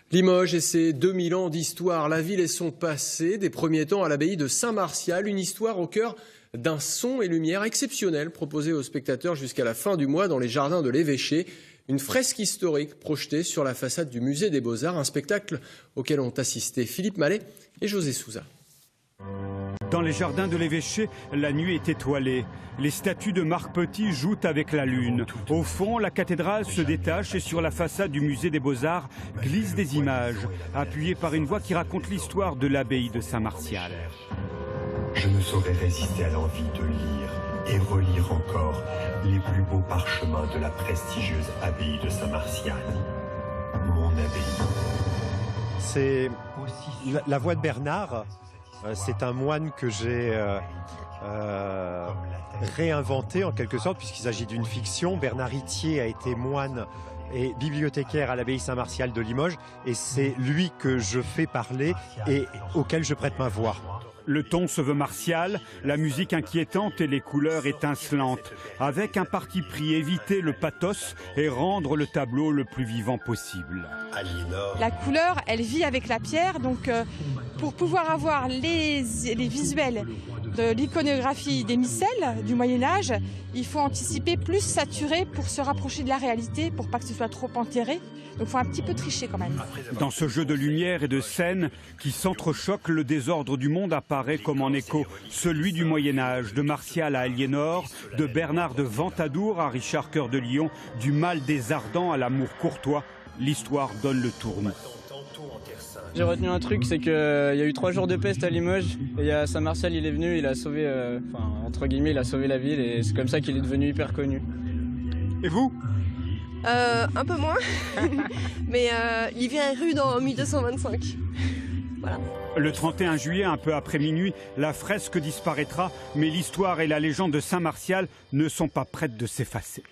Limoges et ses 2000 ans d'histoire, la ville et son passé, des premiers temps à l'abbaye de Saint-Martial, une histoire au cœur d'un son et lumière exceptionnel proposé aux spectateurs jusqu'à la fin du mois dans les jardins de l'Évêché. Une fresque historique projetée sur la façade du musée des Beaux-Arts, un spectacle auquel ont assisté Philippe Mallet et José Souza. Dans les jardins de l'Évêché, la nuit est étoilée. Les statues de Marc Petit jouent avec la lune. Au fond, la cathédrale se détache et sur la façade du musée des Beaux-Arts glissent des images, appuyées par une voix qui raconte l'histoire de l'abbaye de Saint-Martial. Je ne saurais résister à l'envie de lire et relire encore les plus beaux parchemins de la prestigieuse abbaye de Saint-Martial. Mon abbaye. C'est la voix de Bernard. C'est un moine que j'ai réinventé en quelque sorte, puisqu'il s'agit d'une fiction. Bernard Itier a été moine et bibliothécaire à l'abbaye Saint-Martial de Limoges, et c'est lui que je fais parler et auquel je prête ma voix. Le ton se veut martial, la musique inquiétante et les couleurs étincelantes, avec un parti pris, éviter le pathos et rendre le tableau le plus vivant possible. La couleur, elle vit avec la pierre, donc pour pouvoir avoir les visuels de l'iconographie des micelles du Moyen-Âge, il faut anticiper plus saturé pour se rapprocher de la réalité, pour pas que ce soit trop enterré. Donc il faut un petit peu tricher quand même. Dans ce jeu de lumière et de scène qui s'entrechoquent, le désordre du monde apparaît comme en écho celui du Moyen-Âge, de Martial à Aliénor, de Bernard de Ventadour à Richard Cœur de Lion, du mal des Ardents à l'amour courtois. L'histoire donne le tournis. J'ai retenu un truc, c'est qu'il y a eu 3 jours de peste à Limoges, et à Saint-Martial il est venu, il a sauvé, entre guillemets, il a sauvé la ville, et c'est comme ça qu'il est devenu hyper connu. Et vous ? Un peu moins, mais il vient rue dans 1225. Voilà. Le 31 juillet, un peu après minuit, la fresque disparaîtra, mais l'histoire et la légende de Saint-Martial ne sont pas prêtes de s'effacer.